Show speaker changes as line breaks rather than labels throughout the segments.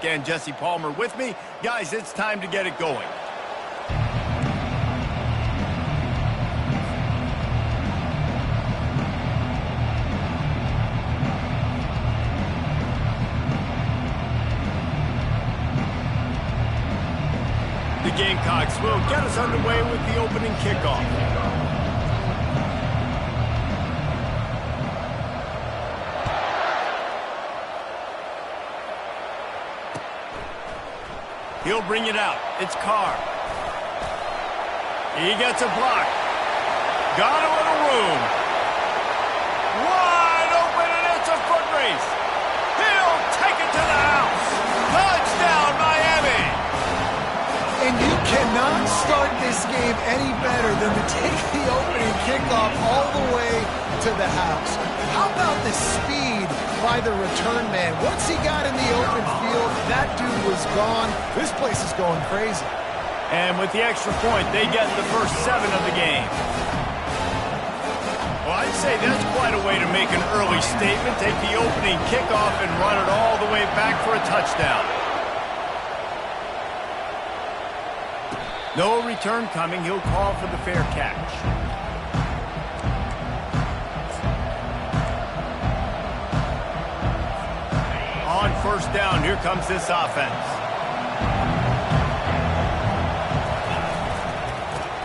And Jesse Palmer with me. Guys, it's time to get it going. The Gamecocks will get us underway with the opening kickoff. He'll bring it out. It's Carr. He gets a block. Got a little room. Wide open, and it's a foot race. He'll take it to the house. Touchdown, Miami.
And you cannot start this game any better than to take the opening kickoff all the way to the house. How about the speed by the return man? Once he got in the open field, that dude was gone. This place is going crazy.
And with the extra point, they get the first 7 of the game. Well, I'd say that's quite a way to make an early statement. Take the opening kickoff and run it all the way back for a touchdown. No return coming. He'll call for the fair catch. On first down, here comes this offense.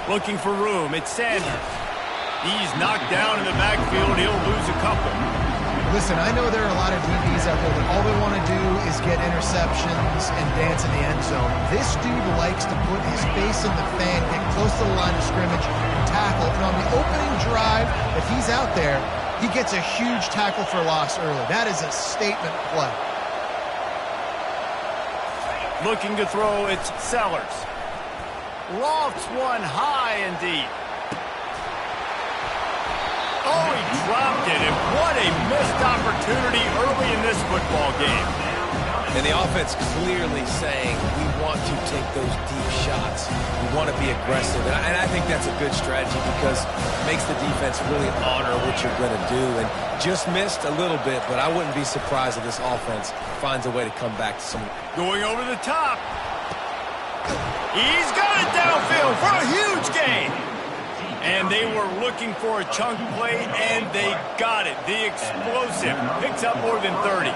Looking for room, it's Sanders. He's knocked down in the backfield. He'll lose a couple.
Listen, I know there are a lot of DBs out there that all they want to do is get interceptions and dance in the end zone. This dude likes to put his face in the fan, get close to the line of scrimmage, and tackle. And on the opening drive, if he's out there, he gets a huge tackle for loss early. That is a statement play.
Looking to throw, it's Sellers. Lofts one high and deep. Oh, he dropped it, and what a missed opportunity early in this football game.
And the offense clearly saying, we want to take those deep shots. We want to be aggressive. And I think that's a good strategy because it makes the defense really honor what you're going to do. And just missed a little bit, but I wouldn't be surprised if this offense finds a way to come back to some.
Going over the top. He's got it downfield for a huge gain. And they were looking for a chunk play, and they got it. The explosive picks up more than 30.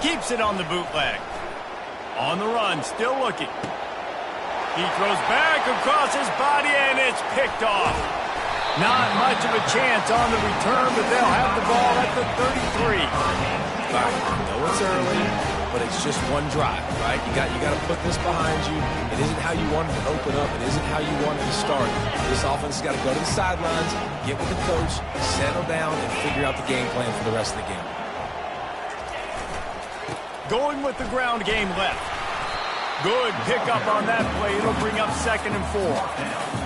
Keeps it on the bootleg. On the run, still looking. He throws back across his body, and it's picked off. Not much of a chance on the return, but they'll have the ball at the 33.
All right, I know it's early, but it's just one drive, right? You got to put this behind you. It isn't how you wanted to open up. It isn't how you wanted to start. This offense has got to go to the sidelines, get with the coach, settle down, and figure out the game plan for the rest of the game.
Going with the ground game left. Good pickup on that play. It'll bring up 2nd and 4.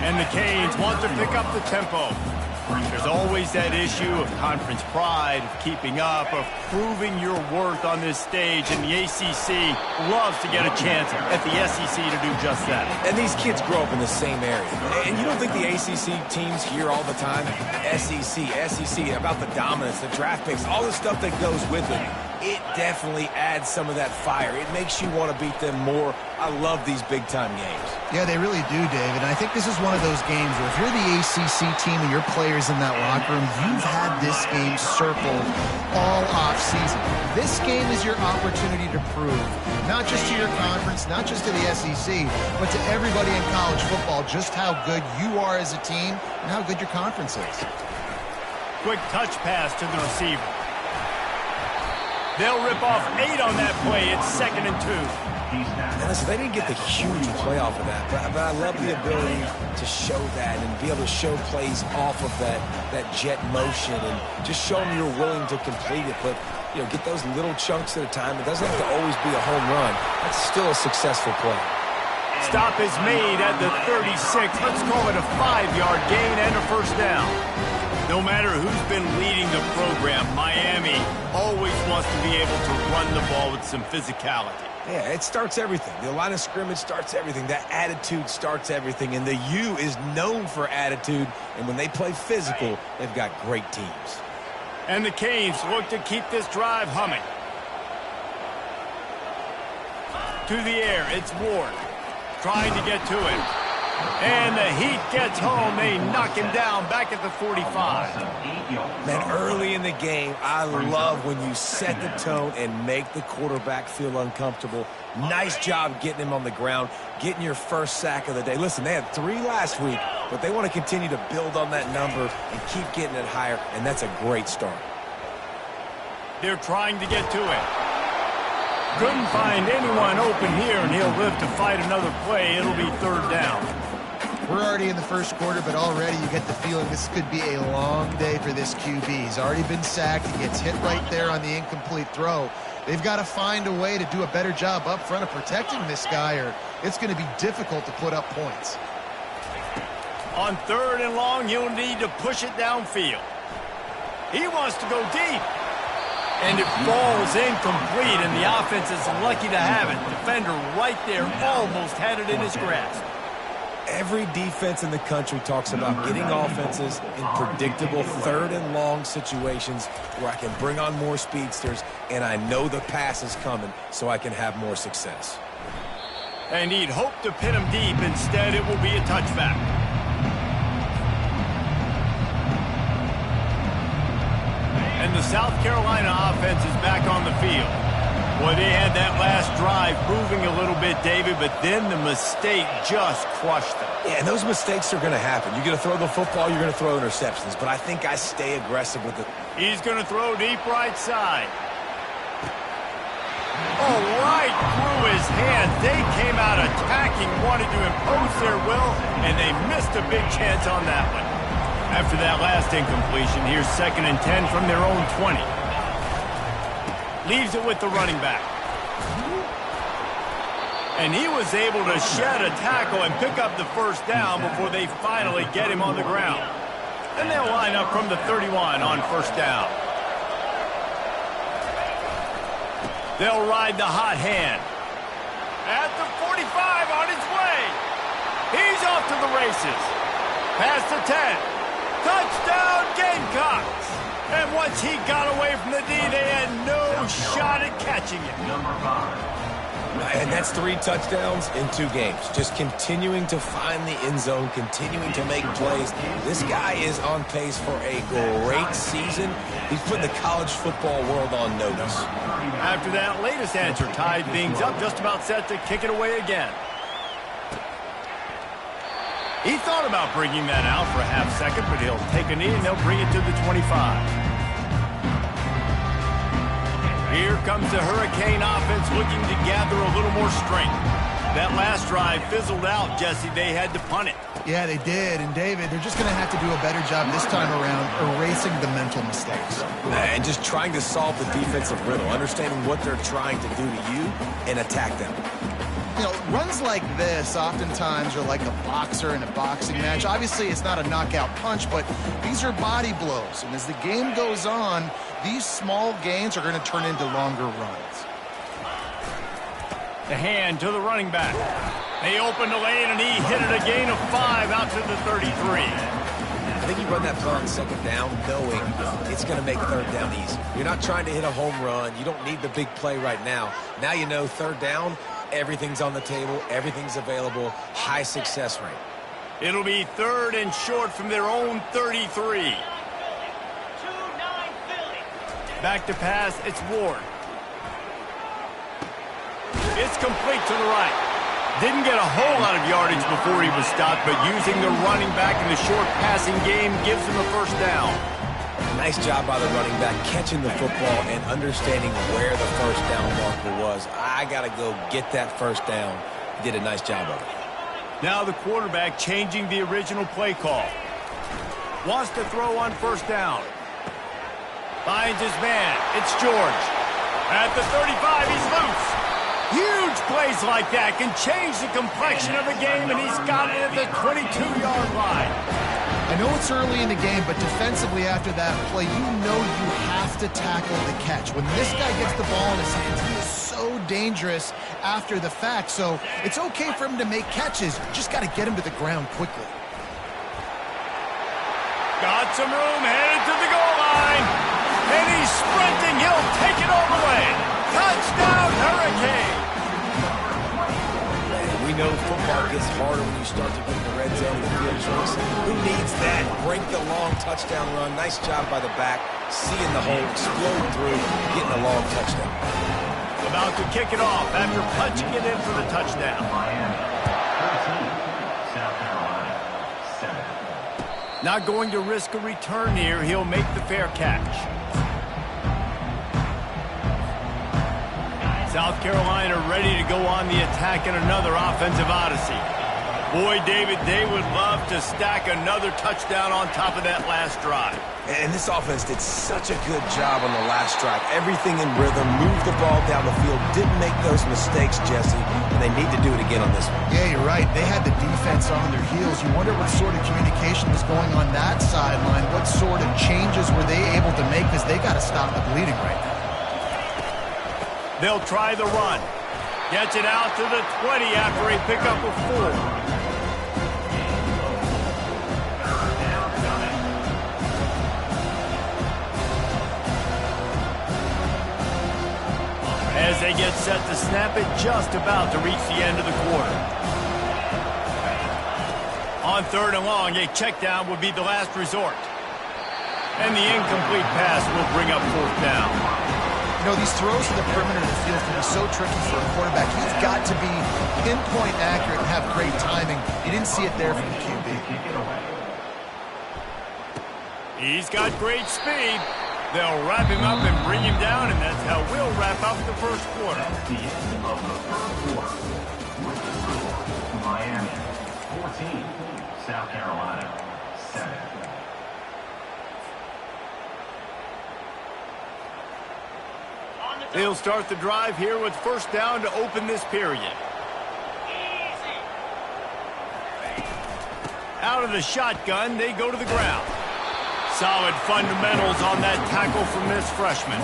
And the Canes want to pick up the tempo. There's always that issue of conference pride, of keeping up, of proving your worth on this stage, and the ACC loves to get a chance at the SEC to do just that.
And these kids grow up in the same area. And you don't think the ACC teams hear all the time, SEC, about the dominance, the draft picks, all the stuff that goes with it. It definitely adds some of that fire. It makes you want to beat them more. I love these big-time games.
Yeah, they really do, David. And I think this is one of those games where if you're the ACC team and your players in that locker room, you've had this game circled all off-season. This game is your opportunity to prove, not just to your conference, not just to the SEC, but to everybody in college football, just how good you are as a team and how good your conference is.
Quick touch pass to the receiver. They'll rip off 8 on that play. It's 2nd and 2.
And listen, they didn't get the huge play off of that, but I love the ability to show that and be able to show plays off of that jet motion and just show them you're willing to complete it. But, you know, get those little chunks at a time. It doesn't have to always be a home run. That's still a successful play.
Stop is made at the 36. Let's call it a 5-yard gain and a first down. No matter who's been leading the program, Miami always wants to be able to run the ball with some physicality.
Yeah, it starts everything. The line of scrimmage starts everything. That attitude starts everything. And the U is known for attitude. And when they play physical, they've got great teams.
And the Canes look to keep this drive humming. To the air, it's Ward. Trying to get to him. And the Heat gets home. They knock him down back at the 45.
Man, early in the game, I love when you set the tone and make the quarterback feel uncomfortable. Nice job getting him on the ground, getting your first sack of the day. Listen, they had 3 last week, but they want to continue to build on that number and keep getting it higher, and that's a great start.
They're trying to get to him. Couldn't find anyone open here, and he'll live to fight another play. It'll be 3rd down.
We're already in the first quarter, but already you get the feeling this could be a long day for this QB. He's already been sacked. He gets hit right there on the incomplete throw. They've got to find a way to do a better job up front of protecting this guy, or it's going to be difficult to put up points.
On 3rd and long, he'll need to push it downfield. He wants to go deep. And it falls incomplete, and the offense is lucky to have it. Defender right there almost had it in his grasp.
Every defense in the country talks about getting offenses in predictable 3rd and long situations where I can bring on more speedsters and I know the pass is coming so I can have more success.
And he'd hope to pin him deep. Instead, it will be a touchback. And the South Carolina offense is back on the field. Boy, they had that last drive moving a little bit, David, but then the mistake just crushed them.
Yeah, and those mistakes are going to happen. You're going to throw the football, you're going to throw interceptions, but I think I stay aggressive with it.
He's going to throw deep right side. Oh, right through his hand. They came out attacking, wanted to impose their will, and they missed a big chance on that one. After that last incompletion, here's 2nd and 10 from their own 20. Leaves it with the running back. And he was able to shed a tackle and pick up the 1st down before they finally get him on the ground. And they'll line up from the 31 on 1st down. They'll ride the hot hand. At the 45 on his way. He's off to the races. Past the 10. Touchdown, Gamecocks! And once he got away from the D, they had no shot at catching him.
And that's 3 touchdowns in 2 games. Just continuing to find the end zone, continuing to make plays. This guy is on pace for a great season. He's putting the college football world on notice.
After that latest answer tied things up, just about set to kick it away again. He thought about bringing that out for a half second, but he'll take a knee and they'll bring it to the 25. Here comes the Hurricane offense looking to gather a little more strength. That last drive fizzled out, Jesse. They had to punt it.
Yeah, they did. And, David, they're just going to have to do a better job this time around erasing the mental mistakes.
And just trying to solve the defensive riddle, understanding what they're trying to do to you and attack them.
You know, runs like this oftentimes are like a boxer in a boxing match. Obviously, it's not a knockout punch, but these are body blows. And as the game goes on, these small gains are going to turn into longer runs.
The hand to the running back. They opened the lane, and he hit it a gain of 5 out to the 33.
I think you run that play on 2nd down knowing it's going to make 3rd down easy. You're not trying to hit a home run. You don't need the big play right now. Now you know 3rd down, everything's on the table, everything's available, high success rate.
It'll be 3rd and short from their own 33. Back to pass, it's Ward. It's complete to the right. Didn't get a whole lot of yardage before he was stopped, but using the running back in the short passing game gives him a 1st down.
Nice job by the running back catching the football and understanding where the 1st down marker was. I got to go get that 1st down. He did a nice job of it.
Now the quarterback changing the original play call. Wants to throw on 1st down. Finds his man. It's George. At the 35, he's loose. Huge plays like that can change the complexion of the game, and he's got it at the 22-yard line.
I know it's early in the game, but defensively after that play, you know you have to tackle the catch. When this guy gets the ball in his hands, he is so dangerous after the fact. So it's okay for him to make catches. Just got to get him to the ground quickly.
Got some room, headed to the goal line. And he's sprinting. He'll take it all the way. Touchdown, Hurricane.
know football gets harder when you start to get the red zone and the field choice. Who needs that? Break the long touchdown run. Nice job by the back. Seeing the hole, explode through, getting a long touchdown.
About to kick it off after punching it in for the touchdown. Not going to risk a return here. He'll make the fair catch. South Carolina ready to go on the attack in another offensive odyssey. Boy, David, they would love to stack another touchdown on top of that last drive.
And this offense did such a good job on the last drive. Everything in rhythm, moved the ball down the field, didn't make those mistakes, Jesse, and they need to do it again on this one.
Yeah, you're right. They had the defense on their heels. You wonder what sort of communication was going on that sideline. What sort of changes were they able to make, because they got to stop the bleeding right now.
They'll try the run. Gets it out to the 20 after a pickup of 4. As they get set to snap it, just about to reach the end of the quarter. On 3rd and long, a check down would be the last resort. And the incomplete pass will bring up 4th down.
You know, these throws to the perimeter of the field can be so tricky for a quarterback. You've got to be pinpoint accurate and have great timing. You didn't see it there from the QB.
He's got great speed. They'll wrap him up and bring him down, and that's how we'll wrap up the first quarter.
The end of the first quarter. With the score, Miami 14, South Carolina 7.
They'll start the drive here with 1st down to open this period. Out of the shotgun, they go to the ground. Solid fundamentals on that tackle from this freshman.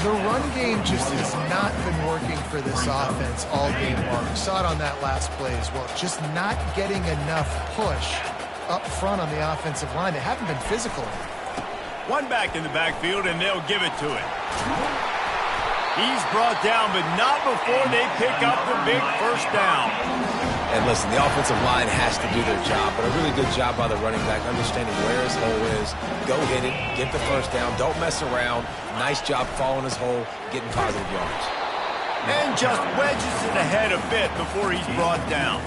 The run game just has not been working for this offense all game long. We saw it on that last play as well. Just not getting enough push up front on the offensive line. They haven't been physical.
One back in the backfield, and they'll give it to him. He's brought down, but not before they pick up the big 1st down.
And listen, the offensive line has to do their job, but a really good job by the running back, understanding where his hole is. Go hit it, get the 1st down, don't mess around. Nice job following his hole, getting positive yards.
And just wedges it ahead a bit before he's brought down.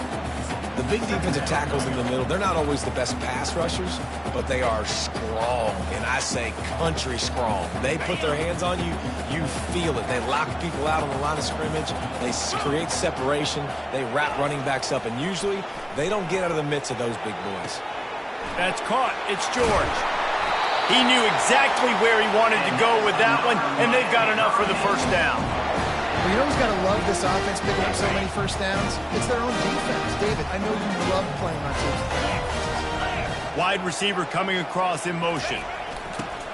The big defensive tackles in the middle, they're not always the best pass rushers, but they are strong, and I say country strong. They put their hands on you, you feel it. They lock people out on the line of scrimmage. They create separation. They wrap running backs up, and usually they don't get out of the midst of those big boys.
That's caught. It's George. He knew exactly where he wanted to go with that one, and they've got enough for the 1st down.
Well, you know who's got to love this offense picking up so many 1st downs? It's their own defense. David, I know you love playing on teams.
Wide receiver coming across in motion.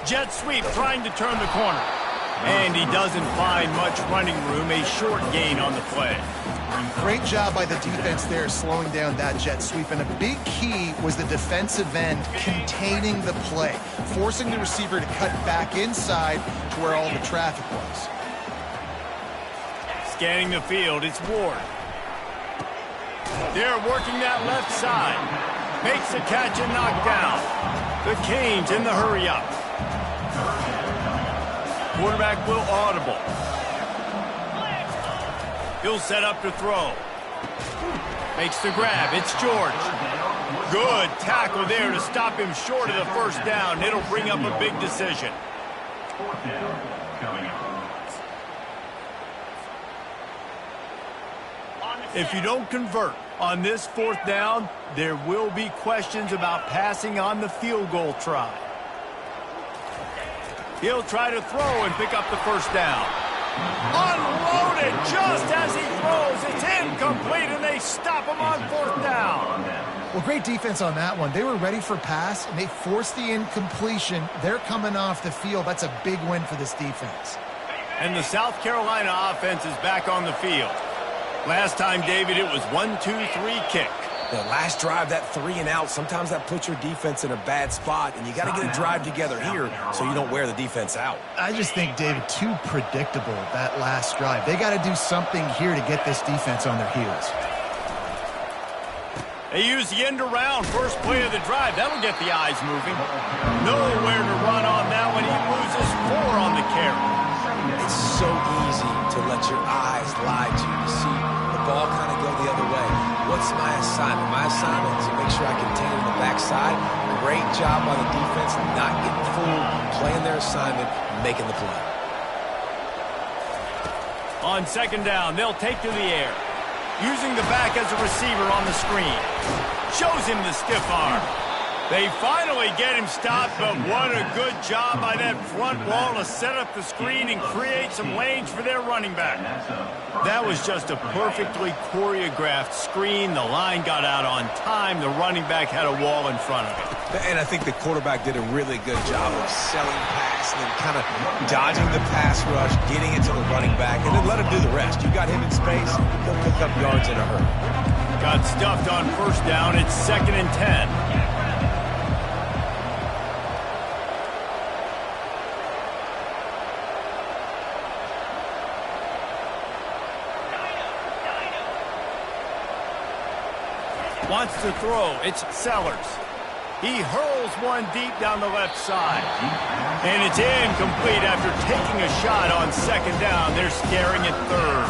Jet sweep trying to turn the corner. And he doesn't find much running room. A short gain on the play.
Great job by the defense there slowing down that jet sweep. And a big key was the defensive end containing the play, forcing the receiver to cut back inside to where all the traffic was.
Scanning the field, it's Ward. They're working that left side. Makes the catch and knocked down. The Canes in the hurry-up. Quarterback will audible. He'll set up to throw. Makes the grab. It's George. Good tackle there to stop him short of the 1st down. It'll bring up a big decision.
4th down coming up.
If you don't convert on this 4th down, there will be questions about passing on the field goal try. He'll try to throw and pick up the 1st down. Unloaded just as he throws. It's incomplete, and they stop him on 4th down.
Well, great defense on that one. They were ready for pass, and they forced the incompletion. They're coming off the field. That's a big win for this defense.
And the South Carolina offense is back on the field. Last time, David, it was 1-2-3 kick.
The last drive, that 3 and out, sometimes that puts your defense in a bad spot, and you got to get a drive together here so you don't wear the defense out.
I just think, David, too predictable, that last drive. They got to do something here to get this defense on their heels.
They use the end around first play of the drive. That'll get the eyes moving. Nowhere to run on that one. He loses 4 on the carry.
It's so easy to let your eyes lie to you. You see the ball kind of go the other way. What's my assignment? My assignment is to make sure I contain it on the backside. Great job by the defense, not getting fooled, playing their assignment, making the play.
On second down, they'll take to the air. Using the back as a receiver on the screen. Shows him the stiff arm. They finally get him stopped, but what a good job by that front wall to set up the screen and create some lanes for their running back. That was just a perfectly choreographed screen. The line got out on time. The running back had a wall in front of it.
And I think the quarterback did a really good job of selling pass and then kind of dodging the pass rush, getting it to the running back, and then let him do the rest. You got him in space, he'll pick up yards in a hurry.
Got stuffed on first down. It's 2nd and 10. Wants to throw. It's Sellers. He hurls one deep down the left side. And it's incomplete after taking a shot on second down. They're staring at third.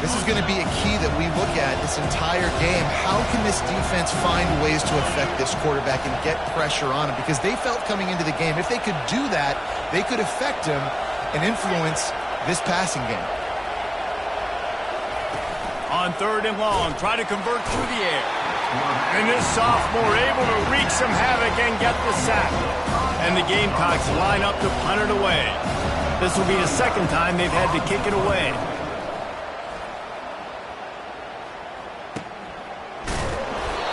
This is going to be a key that we look at this entire game. How can this defense find ways to affect this quarterback and get pressure on him? Because they felt coming into the game, if they could do that, they could affect him and influence this passing game.
On 3rd and long, try to convert through the air. And this sophomore able to wreak some havoc and get the sack. And the Gamecocks line up to punt it away. This will be the 2nd time they've had to kick it away.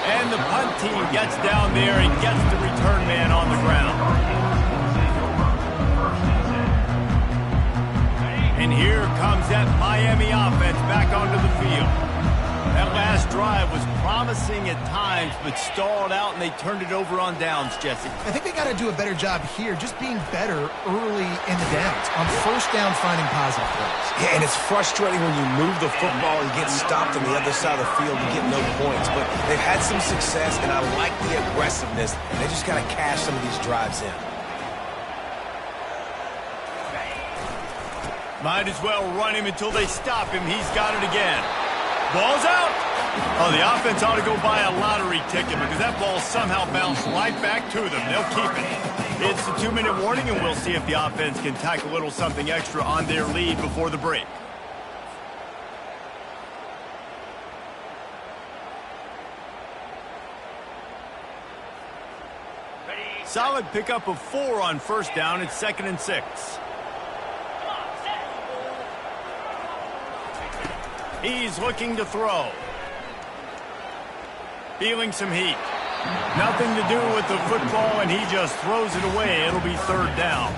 And the punt team gets down there and gets the return man on the ground. And here comes that Miami offense back onto the field. That last drive was promising at times, but stalled out, and they turned it over on downs, Jesse.
I think they got to do a better job here, just being better early in the downs. On first down, finding positive plays.
Yeah, and it's frustrating when you move the football and get stopped on the other side of the field and get no points. But they've had some success, and I like the aggressiveness. They just got to cash some of these drives in.
Might as well run him until they stop him. He's got it again. Ball's out. Oh, the offense ought to go buy a lottery ticket because that ball somehow bounced right back to them. They'll keep it. It's the 2-minute warning, and we'll see if the offense can tack a little something extra on their lead before the break. Solid pickup of 4 on first down. It's 2nd and 6. He's looking to throw. Feeling some heat. Nothing to do with the football, and he just throws it away. It'll be 3rd down.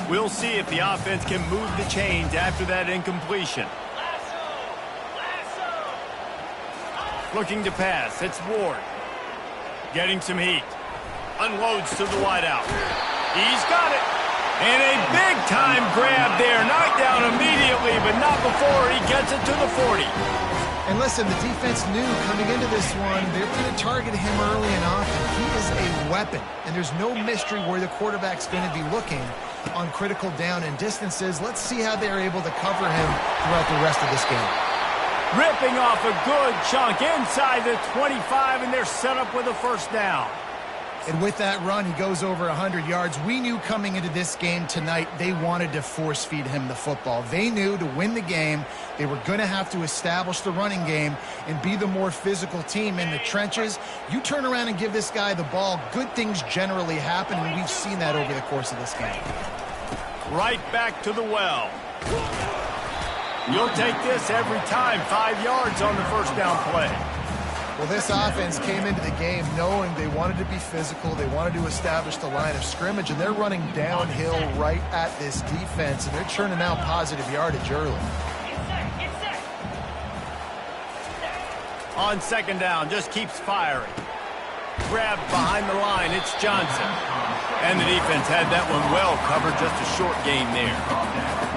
We'll see if the offense can move the chains after that incompletion. Looking to pass. It's Ward. Getting some heat. Unloads to the wideout. He's got it. And a big-time grab there. Knocked down immediately, but not before he gets it to the 40.
And listen, the defense knew coming into this one, they're going to target him early and often. He is a weapon, and there's no mystery where the quarterback's going to be looking on critical down and distances. Let's see how they're able to cover him throughout the rest of this game.
Ripping off a good chunk inside the 25, and they're set up with a first down.
And with that run, he goes over 100 yards. We knew coming into this game tonight, they wanted to force-feed him the football. They knew to win the game, they were going to have to establish the running game and be the more physical team in the trenches. You turn around and give this guy the ball, good things generally happen, and we've seen that over the course of this game.
Right back to the well. You'll take this every time. 5 yards on the first down play.
Well, this offense came into the game knowing they wanted to be physical, they wanted to establish the line of scrimmage, and they're running downhill right at this defense, and they're churning out positive yardage early.
On second down, just keeps firing. Grabbed behind the line, it's Johnson. And the defense had that one well covered, just a short game there.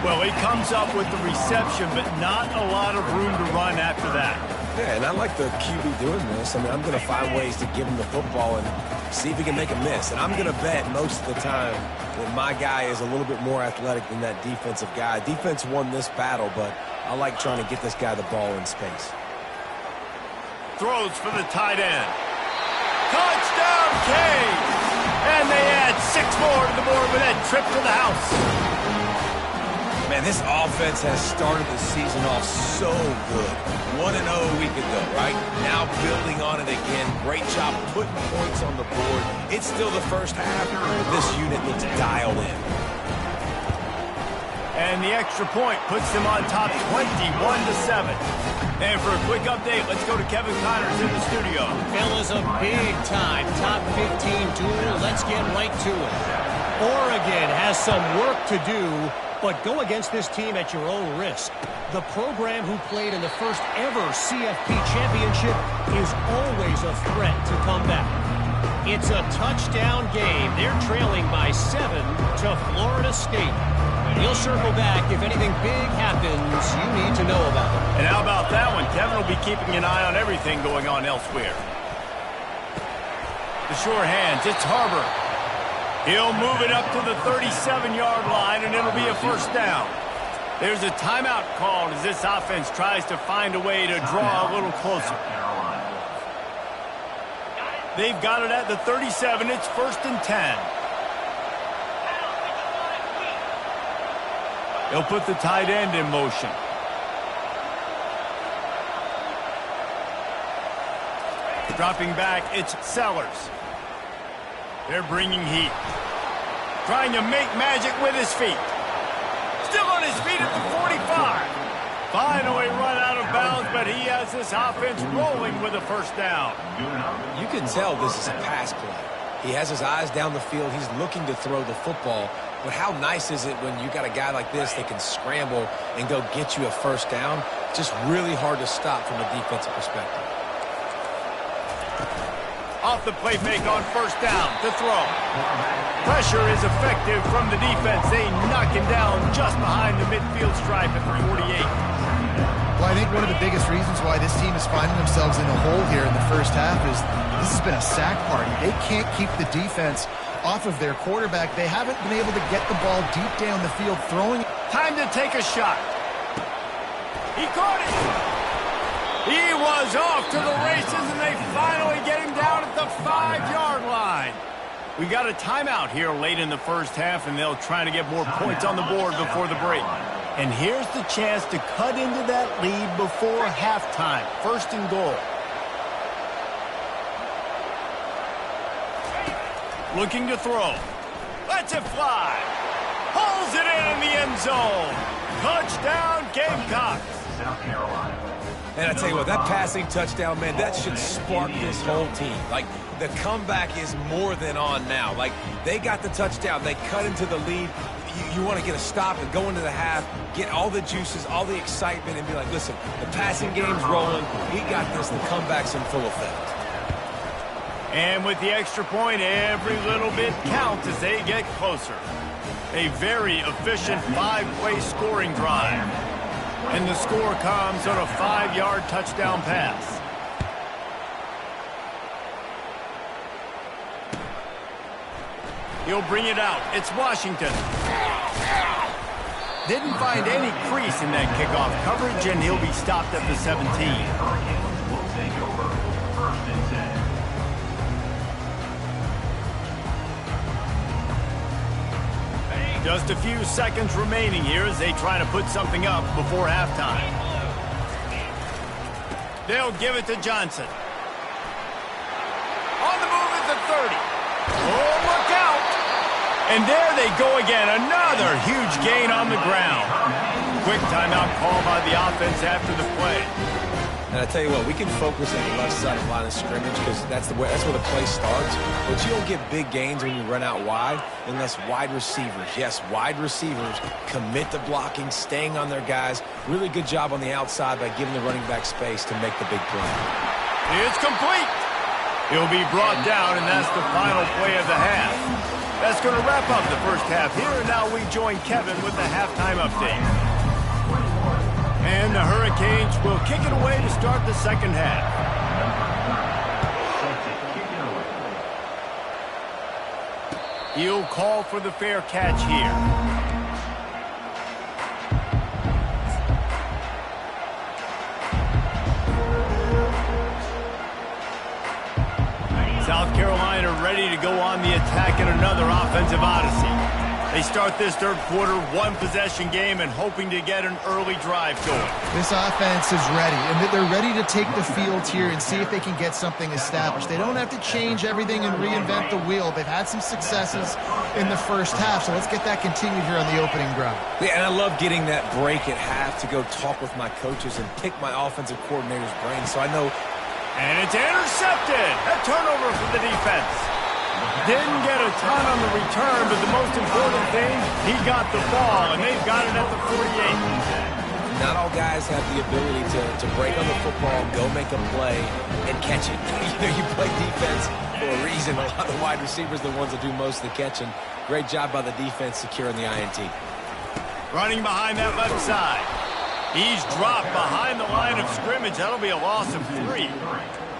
Well, he comes up with the reception, but not a lot of room to run after that.
Yeah, and I like the QB doing this. I mean, I'm going to find ways to give him the football and see if he can make a miss. And I'm going to bet most of the time that my guy is a little bit more athletic than that defensive guy. Defense won this battle, but I like trying to get this guy the ball in space.
Throws for the tight end. Touchdown, Canes! And they add 6 more to the board with that trip to the house.
Man, this offense has started the season off so good. 1-0 a week ago, right? Now building on it again. Great job putting points on the board. It's still the first half. This unit looks dialed in.
And the extra point puts them on top 21-7. And for a quick update, let's go to Kevin Connors in the studio.
Fellas, a big-time top 15 duel. Let's get right to it. Oregon has some work to do, but go against this team at your own risk. The program who played in the first ever CFP championship is always a threat to come back. It's a touchdown game. They're trailing by 7 to Florida State. He'll circle back if anything big happens you need to know about it.
And how about that one? Kevin will be keeping an eye on everything going on elsewhere. The sure hands, it's Harbor. He'll move it up to the 37-yard line, and it'll be a first down. There's a timeout called as this offense tries to find a way to draw a little closer. They've got it at the 37. It's 1st and 10. They'll put the tight end in motion. Dropping back, it's Sellers. They're bringing heat. Trying to make magic with his feet. Still on his feet at the 45. Finally run out of bounds, but he has this offense rolling with a first down.
You can tell this is a pass play. He has his eyes down the field. He's looking to throw the football. But how nice is it when you got a guy like this that can scramble and go get you a first down? Just really hard to stop from a defensive perspective.
Off the play fake on first down to throw. Pressure is effective from the defense. They knock him down just behind the midfield stripe at the 48.
Well, I think one of the biggest reasons why this team is finding themselves in a hole here in the first half is this has been a sack party. They can't keep the defense off of their quarterback. They haven't been able to get the ball deep down the field throwing.
Time to take a shot. He caught it. He was off to the races, and they finally get him down at the 5-yard line. We got a timeout here late in the first half, and they'll try to get more points on the board before the break. And here's the chance to cut into that lead before halftime. 1st and goal. Looking to throw. Lets it fly. Pulls it in the end zone. Touchdown, Gamecocks.
South Carolina.
And I tell you what, that passing touchdown, man, that should spark this whole team. Like, the comeback is more than on now. Like, they got the touchdown. They cut into the lead. You want to get a stop and go into the half, get all the juices, all the excitement, and be like, listen, the passing game's rolling. We got this. The comeback's in full effect.
And with the extra point, every little bit counts as they get closer. A very efficient 5-play scoring drive. And the score comes on a 5-yard touchdown pass. He'll bring it out. It's Washington. Didn't find any crease in that kickoff coverage, and he'll be stopped at the 17.
Hurricanes will take over 1st and 10.
Just a few seconds remaining here as they try to put something up before halftime. They'll give it to Johnson. On the move at the 30. Oh, look out! And there they go again. Another huge gain on the ground. Quick timeout call by the offense after the play.
And I tell you what, we can focus on the left side of the line of scrimmage because that's where the play starts. But you don't get big gains when you run out wide unless wide receivers, yes, wide receivers, commit to blocking, staying on their guys. Really good job on the outside by giving the running back space to make the big play.
It's complete. He'll be brought down, and that's the final play of the half. That's going to wrap up the first half here, and now we join Kevin with the halftime update. And the Hurricanes will kick it away to start the second half. He'll call for the fair catch here. South Carolina ready to go on the attack in another offensive odyssey. They start this third quarter one-possession game and hoping to get an early drive going.
This offense is ready, and they're ready to take the field here and see if they can get something established. They don't have to change everything and reinvent the wheel. They've had some successes in the first half, so let's get that continued here on the opening drive.
Yeah, and I love getting that break at half to go talk with my coaches and pick my offensive coordinator's brain so I know.
And it's intercepted. A turnover for the defense. Didn't get a ton on the return, but the most important thing, he got the ball, and they've got it at the 48.
Not all guys have the ability to break on the football, go make a play, and catch it. You play defense for a reason. A lot of wide receivers are the ones that do most of the catching. Great job by the defense securing the INT.
Running behind that left side. He's dropped behind the line of scrimmage. That'll be a loss of 3.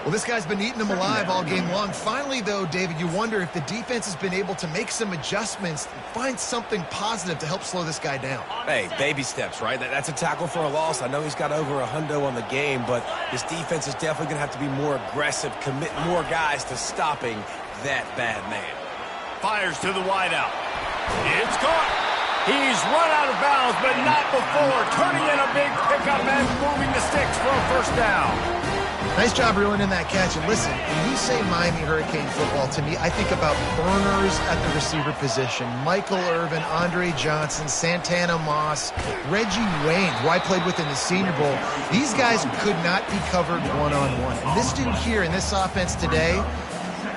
Well, this guy's been eating them alive all game long. Finally, though, David, you wonder if the defense has been able to make some adjustments and find something positive to help slow this guy down.
Hey, baby steps, right? That's a tackle for a loss. I know he's got over $100 on the game, but this defense is definitely going to have to be more aggressive, commit more guys to stopping that bad man.
Fires to the wideout. It's caught. He's run out of bounds, but not before turning in a big pickup and moving the sticks for a first down.
Nice job reeling in that catch. And listen, when you say Miami Hurricane football, to me, I think about burners at the receiver position. Michael Irvin, Andre Johnson, Santana Moss, Reggie Wayne, who I played with in the Senior Bowl. These guys could not be covered one-on-one. And this dude here in this offense today,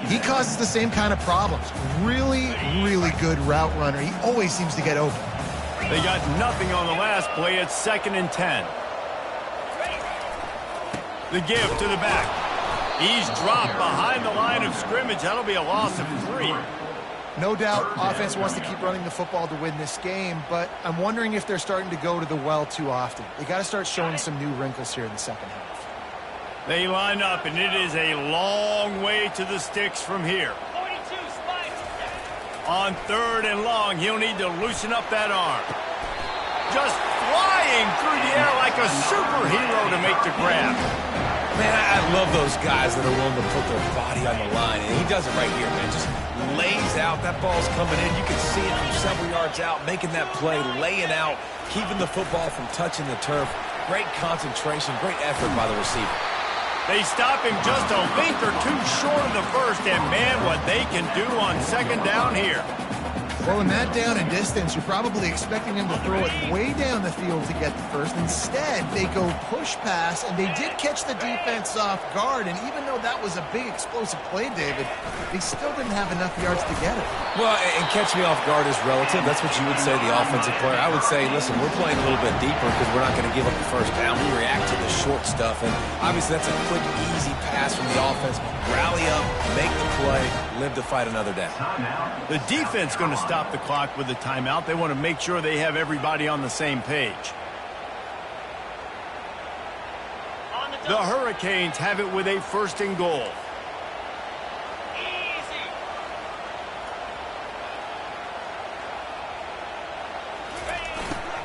he causes the same kind of problems. Really, really good route runner. He always seems to get open.
They got nothing on the last play. It's 2nd and 10. The give to the back. He's dropped behind the line of scrimmage. That'll be a loss of 3.
No doubt offense wants to keep running the football to win this game, but I'm wondering if they're starting to go to the well too often. They got to start showing some new wrinkles here in the second half.
They line up, and it is a long way to the sticks from here. On 3rd and long, he'll need to loosen up that arm. Just flying through the air like a superhero to make the grab.
Man, I love those guys that are willing to put their body on the line, and he does it right here, man. Just lays out. That ball's coming in. You can see it from several yards out, making that play, laying out, keeping the football from touching the turf. Great concentration, great effort by the receiver.
They stop him just a length or two short of the first, and man, what they can do on 2nd down here.
Well, in that down and distance, you're probably expecting him to throw it way down the field to get the first. Instead, they go push pass, and they did catch the defense off guard. And even though that was a big explosive play, David, they still didn't have enough yards to get it.
Well, and catch me off guard is relative. That's what you would say, the offensive player. I would say, listen, we're playing a little bit deeper because we're not going to give up the first down. We react to the short stuff, and obviously that's a quick, easy pass from the offense. Rally up, make the play, live to fight another day.
The defense going to stop the clock with the timeout. They want to make sure they have everybody on the same page. The Hurricanes have it with a 1st and goal.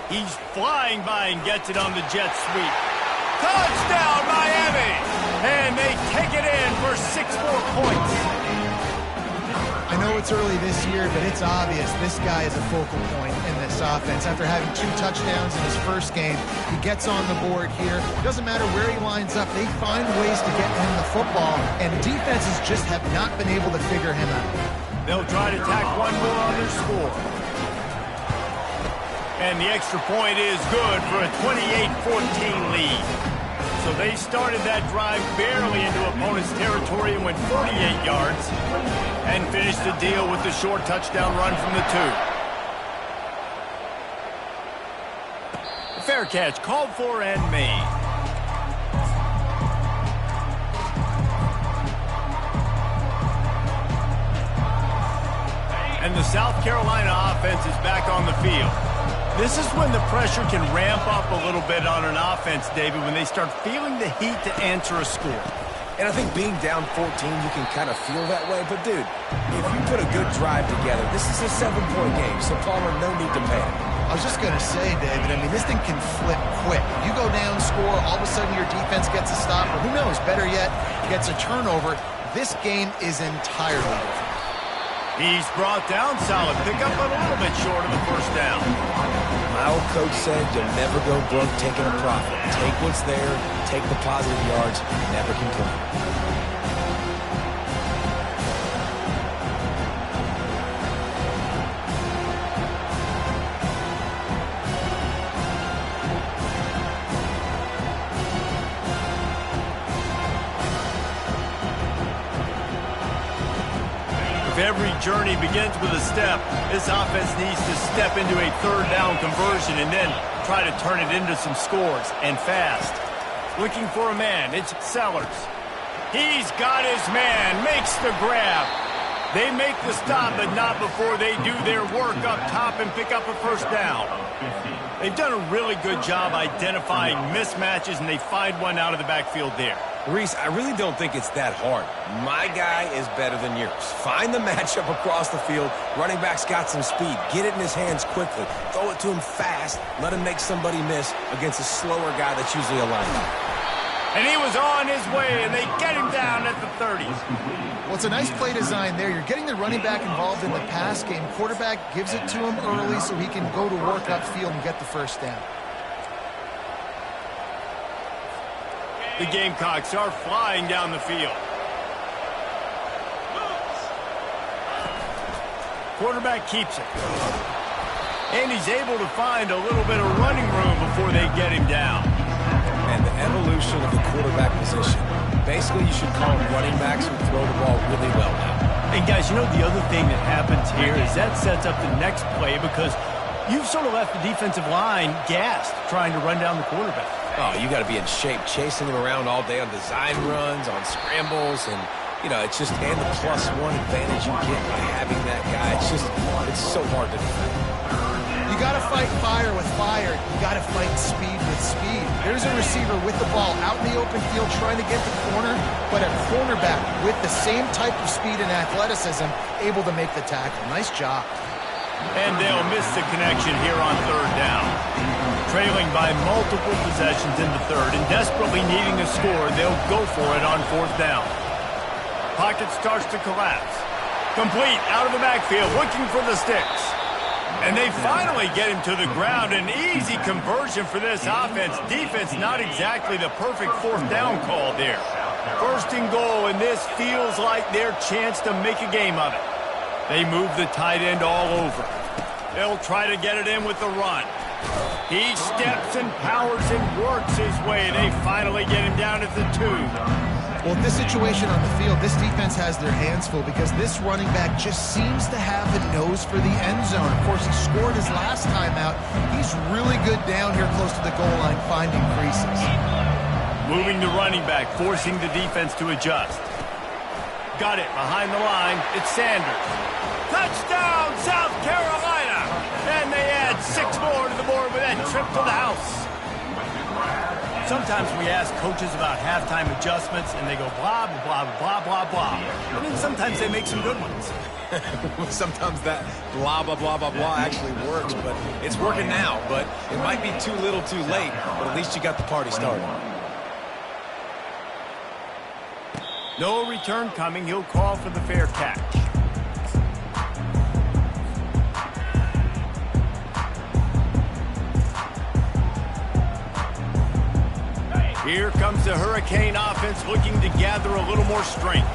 He's flying by and gets it on the jet sweep. Touchdown, Miami! And they take it in for 6 more points.
I know it's early this year, but it's obvious this guy is a focal point in this offense. After having 2 touchdowns in his first game, he gets on the board here. Doesn't matter where he lines up, they find ways to get him the football, and defenses just have not been able to figure him out.
They'll try to tack one more on their score. And the extra point is good for a 28-14 lead. So they started that drive barely into opponent's territory and went 48 yards and finished the deal with the short touchdown run from the 2. Fair catch called for and made. And the South Carolina offense is back on the field. This is when the pressure can ramp up a little bit on an offense, David, when they start feeling the heat to answer a score.
And I think being down 14, you can kind of feel that way. But, dude, if you put a good drive together, this is a 7-point game, so Palmer, no need to panic.
I was just going to say, David, I mean, this thing can flip quick. You go down, score, all of a sudden your defense gets a stop, or who knows, better yet, gets a turnover. This game is entirely different.
He's brought down solid pickup, but a little bit short of the first down.
My old coach said you'll never go broke taking a profit. Take what's there, take the positive yards, never complain.
If every journey begins with a step, this offense needs to step into a third down conversion and then try to turn it into some scores, and fast. Looking for a man, it's Sellers. He's got his man, makes the grab. They make the stop, but not before they do their work up top and pick up a first down. They've done a really good job identifying mismatches, and they find one out of the backfield there.
Reese, I really don't think it's that hard. My guy is better than yours. Find the matchup across the field. Running back's got some speed. Get it in his hands quickly. Throw it to him fast. Let him make somebody miss against a slower guy that's usually a linebacker.
And he was on his way, and they get him down at the 30.
Well, it's a nice play design there. You're getting the running back involved in the pass game. Quarterback gives it to him early so he can go to work upfield and get the first down.
The Gamecocks are flying down the field. Quarterback keeps it. And he's able to find a little bit of running room before they get him down.
And the evolution of the quarterback position. Basically, you should call them running backs who throw the ball really well now.
And guys, you know the other thing that happens here is that sets up the next play because you've sort of left the defensive line gassed trying to run down the quarterback.
Oh, you got to be in shape, chasing him around all day on design runs, on scrambles, and, you know, it's just, and the +1 advantage you get by having that guy. It's so hard to defend.
You got to fight fire with fire. You got to fight speed with speed. There's a receiver with the ball out in the open field trying to get the corner, but a cornerback with the same type of speed and athleticism able to make the tackle. Nice job.
And they'll miss the connection here on third down. Trailing by multiple possessions in the third and desperately needing a score, they'll go for it on fourth down. Pocket starts to collapse. Complete out of the backfield, looking for the sticks. And they finally get him to the ground. An easy conversion for this offense. Defense, not exactly the perfect fourth down call there. First and goal, and this feels like their chance to make a game of it. They move the tight end all over. They'll try to get it in with the run. He steps and powers and works his way. They finally get him down at the 2.
Well, this situation on the field, this defense has their hands full because this running back just seems to have a nose for the end zone. Of course, he scored his last time out. He's really good down here close to the goal line, finding creases.
Moving the running back, forcing the defense to adjust. Got it behind the line. It's Sanders. Touchdown, South Carolina! And they add 6 more to the board with that trip to the house. Sometimes we ask coaches about halftime adjustments, and they go blah, blah, blah, blah, blah. And then sometimes they make some good ones.
Sometimes that blah, blah, blah, blah, blah actually works, but it's working now. But it might be too little too late, but at least you got the party started.
No return coming. He'll call for the fair catch. Here comes the Hurricane offense looking to gather a little more strength.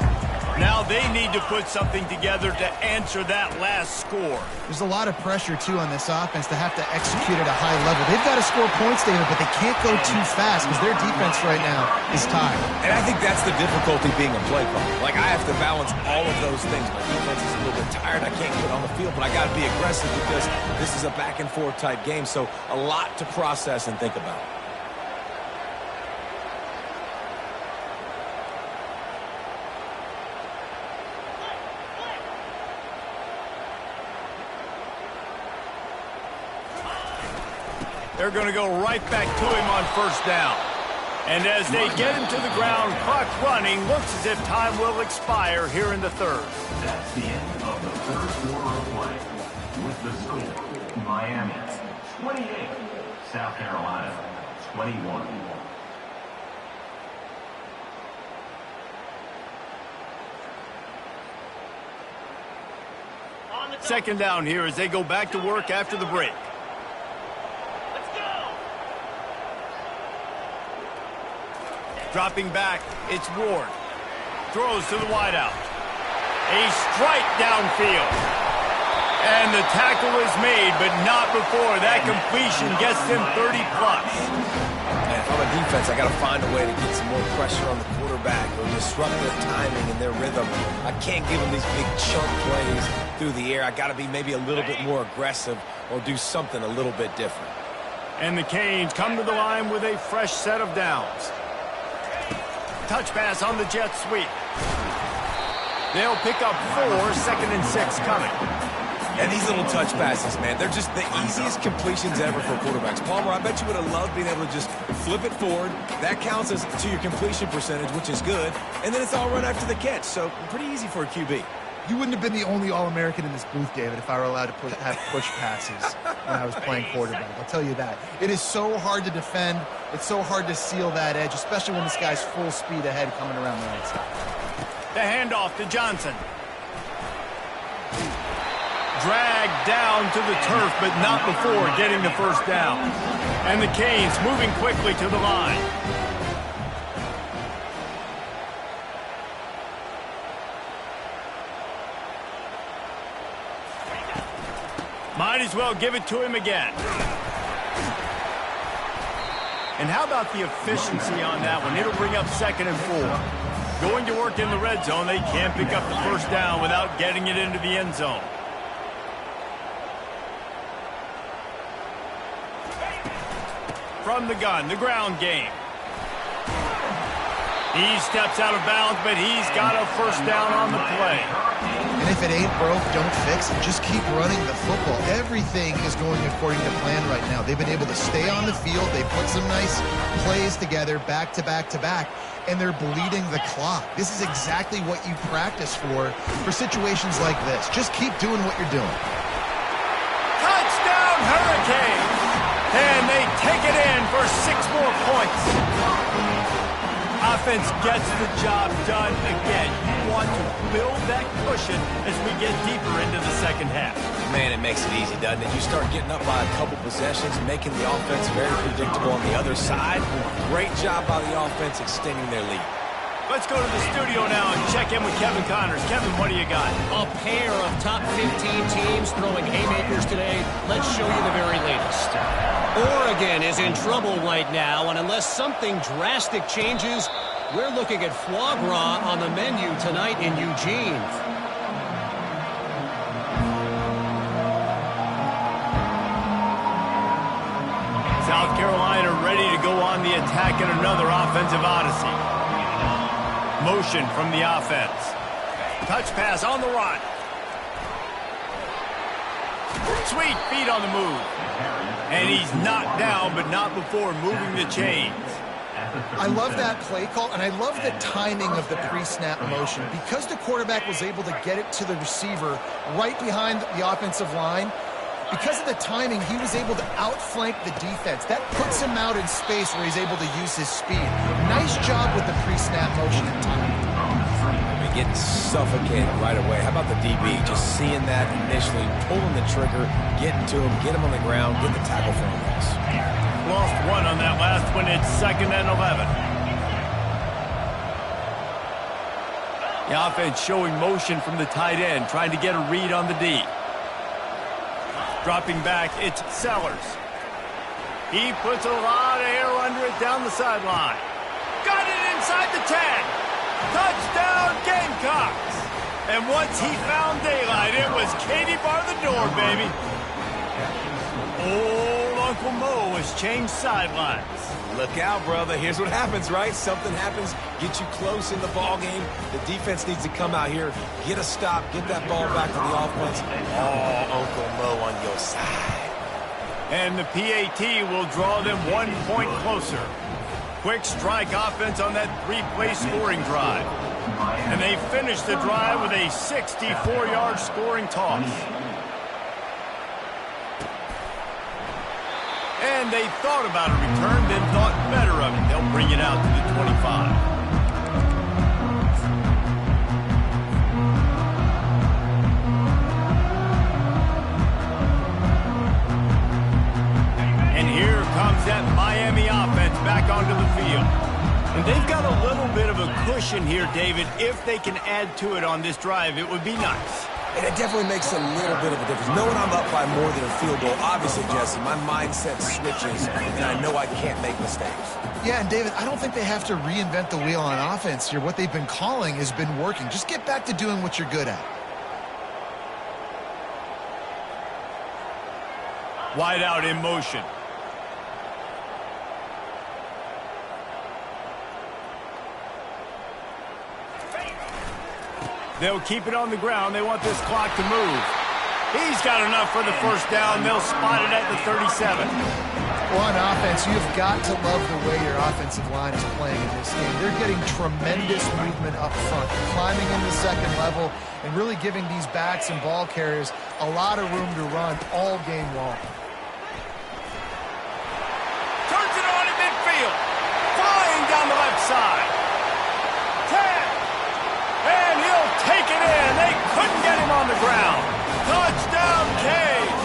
Now they need to put something together to answer that last score.
There's a lot of pressure, too, on this offense to have to execute at a high level. They've got to score points, David, but they can't go too fast because their defense right now is tired.
And I think that's the difficulty being a play caller. Like, I have to balance all of those things. My defense is a little bit tired. I can't get on the field, but I got to be aggressive because this is a back-and-forth type game, so a lot to process and think about.
They're going to go right back to him on first down. And as they get him to the ground, clock running, looks as if time will expire here in the third.
That's the end of the third quarter of play. With the score, Miami 28, South Carolina 21.
Second down here as they go back to work after the break. Dropping back, it's Ward. Throws to the wideout. A strike downfield. And the tackle is made, but not before that completion gets them 30-plus.
And if I'm a defense, I got to find a way to get some more pressure on the quarterback or disrupt their timing and their rhythm. I can't give them these big chunk plays through the air. I got to be maybe a little bit more aggressive or do something a little bit different.
And the Canes come to the line with a fresh set of downs. Touch pass on the jet sweep. They'll pick up 4, 2nd and 6 coming.
And these little touch passes, man, they're just the easiest completions ever for quarterbacks. Palmer, I bet you would have loved being able to just flip it forward. That counts as to your completion percentage, which is good. And then it's all run after the catch, so pretty easy for a QB.
You wouldn't have been the only All-American in this booth, David, if I were allowed to have push passes when I was playing quarterback. I'll tell you that. It is so hard to defend. It's so hard to seal that edge, especially when this guy's full speed ahead coming around the right side.
The handoff to Johnson. Dragged down to the turf, but not before getting the first down. And the Canes moving quickly to the line. Might as well give it to him again. And how about the efficiency on that one? It'll bring up 2nd and 4. Going to work in the red zone, they can't pick up the first down without getting it into the end zone. From the gun, the ground game. He steps out of bounds, but he's got a first down on the play.
And if it ain't broke, don't fix it. Just keep running the football. Everything is going according to plan right now. They've been able to stay on the field. They put some nice plays together back to back to back, and they're bleeding the clock. This is exactly what you practice for situations like this. Just keep doing what you're doing.
Touchdown, Hurricanes! And they take it in for 6 more points. Offense gets the job done again. You want to build that cushion as we get deeper into the second half.
Man, it makes it easy, doesn't it? You start getting up by a couple possessions, making the offense very predictable on the other side. Great job by the offense extending their lead.
Let's go to the studio now and check in with Kevin Connors. Kevin, what do you got?
A pair of top 15 teams throwing haymakers today. Let's show you the very latest. Oregon is in trouble right now, and unless something drastic changes, we're looking at foie gras on the menu tonight in Eugene.
South Carolina ready to go on the attack in another offensive odyssey. Motion from the offense. Touch pass on the run. Sweet feet on the move. And he's knocked down, but not before moving the chains.
I love that play call, and I love the timing of the pre-snap motion. Because the quarterback was able to get it to the receiver right behind the offensive line, because of the timing, he was able to outflank the defense. That puts him out in space where he's able to use his speed. Nice job with the pre-snap motion and timing.
Getting suffocated right away. How about the DB? Just seeing that initially, pulling the trigger, getting to him, get him on the ground, get the tackle for a loss.
Lost 1 on that last one. It's 2nd and 11. The offense showing motion from the tight end, trying to get a read on the D. Dropping back, it's Sellers. He puts a lot of air under it down the sideline. Got it inside the 10. Touchdown, Gamecocks! And once he found daylight, it was Katie bar the door, baby. Old Uncle Mo has changed sidelines.
Look out, brother. Here's what happens, right? Something happens, get you close in the ball game. The defense needs to come out here, get a stop, get that ball back to the offense. Oh, Uncle Mo on your side.
And the PAT will draw them 1 point closer. Quick strike offense on that 3-play scoring drive. And they finish the drive with a 64-yard scoring toss. And they thought about a return, then thought better of it. They'll bring it out to the 25. Here comes that Miami offense back onto the field. And they've got a little bit of a cushion here, David. If they can add to it on this drive, it would be nice.
And it definitely makes a little bit of a difference. Knowing I'm up by more than a field goal, obviously, Jesse, my mindset switches, and I know I can't make mistakes.
Yeah, and David, I don't think they have to reinvent the wheel on offense here. What they've been calling has been working. Just get back to doing what you're good at.
Wide out in motion. They'll keep it on the ground. They want this clock to move. He's got enough for the first down. They'll spot it at the 37.
Well, on offense, you've got to love the way your offensive line is playing in this game. They're getting tremendous movement up front, climbing in the second level, and really giving these backs and ball carriers a lot of room to run all game long.
Turns it on in midfield. Flying down the left side. 10. And he'll take it in. They couldn't get him on the ground. Touchdown, Canes.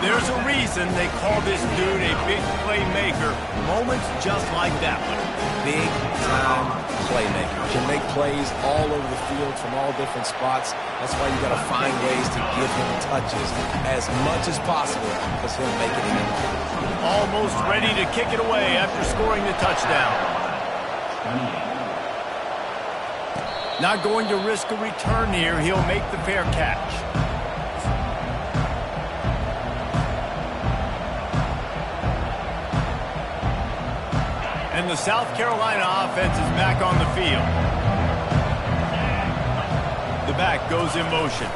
There's a reason they call this dude a big playmaker. Moments just like that one.
Big-time playmaker. Can make plays all over the field from all different spots. That's why you got to find ways to give him touches as much as possible, because he'll make it in.
Almost ready to kick it away after scoring the touchdown. Not going to risk a return here. He'll make the fair catch. And the South Carolina offense is back on the field. The back goes in motion.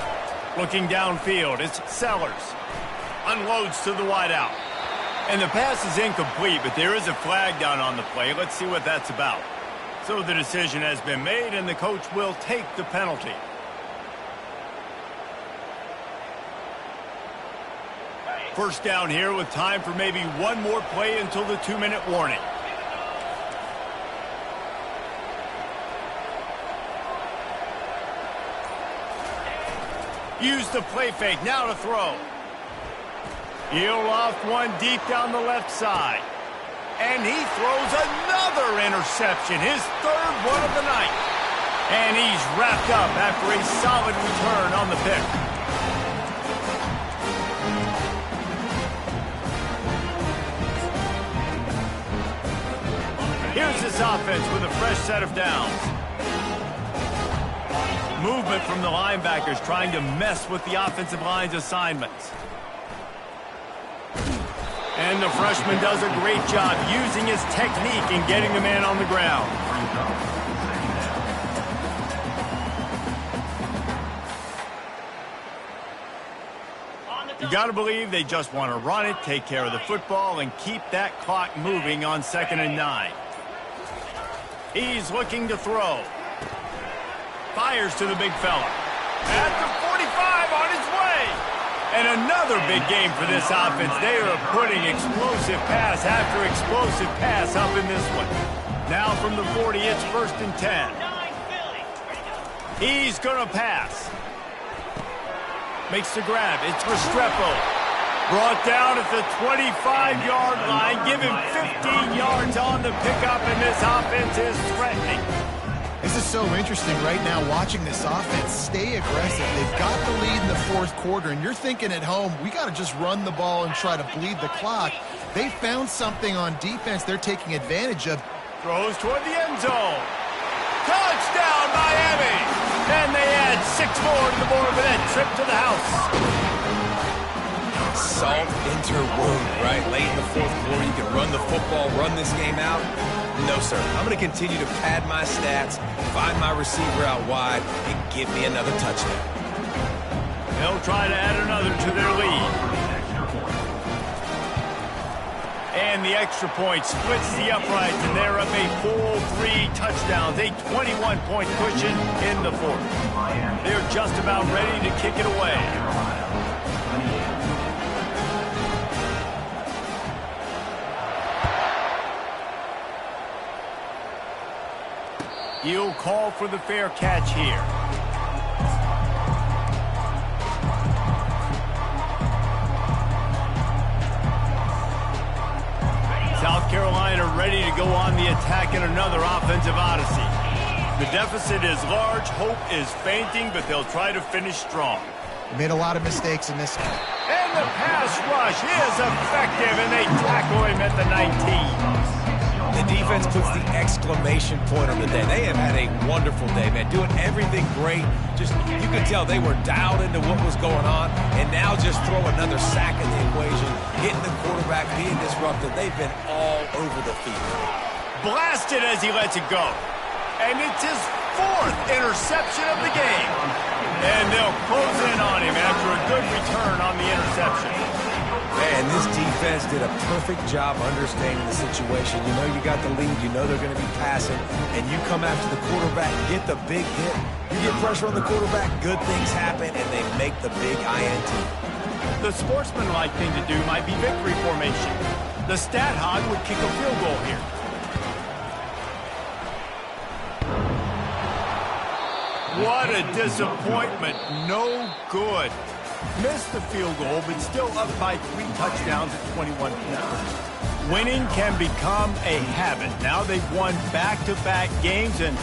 Looking downfield, it's Sellers. Unloads to the wideout. And the pass is incomplete, but there is a flag down on the play. Let's see what that's about. So the decision has been made, and the coach will take the penalty. First down here with time for maybe one more play until the 2-minute warning. Use the play fake, now to throw. He'll loft one deep down the left side. And he throws another interception, his third one of the night. And he's wrapped up after a solid return on the pick. Here's this offense with a fresh set of downs. Movement from the linebackers trying to mess with the offensive line's assignments. And the freshman does a great job using his technique and getting the man on the ground. You got to believe they just want to run it, take care of the football, and keep that clock moving on 2nd and 9. He's looking to throw. Fires to the big fella. At the 45 on his way. And another big game for this offense. They are putting explosive pass after explosive pass up in this one. Now from the 40, it's 1st and 10. He's going to pass. Makes the grab. It's Restrepo. Brought down at the 25-yard line. Give him 15 yards on the pickup, and this offense is threatening.
This is so interesting right now watching this offense stay aggressive. They've got the lead in the 4th quarter, and you're thinking at home, we got to just run the ball and try to bleed the clock. They found something on defense they're taking advantage of.
Throws toward the end zone. Touchdown, Miami! And they add 6 more to the board with that trip to the house.
Salt into wound, right? Late in the 4th quarter, you can run the football, run this game out. No, sir. I'm going to continue to pad my stats, find my receiver out wide, and give me another touchdown.
They'll try to add another to their lead. And the extra point splits the uprights, and they're up a full 3 touchdowns, a 21-point cushion in the fourth. They're just about ready to kick it away. He'll call for the fair catch here. South Carolina ready to go on the attack in another offensive odyssey. The deficit is large, hope is fainting, but they'll try to finish strong.
They made a lot of mistakes in this game.
And the pass rush is effective, and they tackle him at the 19.
The defense puts the exclamation point on the day. They have had a wonderful day, man, doing everything great. Just, you could tell they were dialed into what was going on, and now just throw another sack in the equation, hitting the quarterback, being disrupted. They've been all over the field.
Blasted as he lets it go. And it's his 4th interception of the game. And they'll close in on him after a good return on the interception.
Man, this defense did a perfect job understanding the situation. You know you got the lead. You know they're going to be passing. And you come after the quarterback, get the big hit. You get pressure on the quarterback, good things happen, and they make the big INT.
The sportsmanlike thing to do might be victory formation. The stat hog would kick a field goal here. What a disappointment. No good. Missed the field goal, but still up by 3 touchdowns at 21 points. Winning can become a habit. Now they've won back-to-back games, and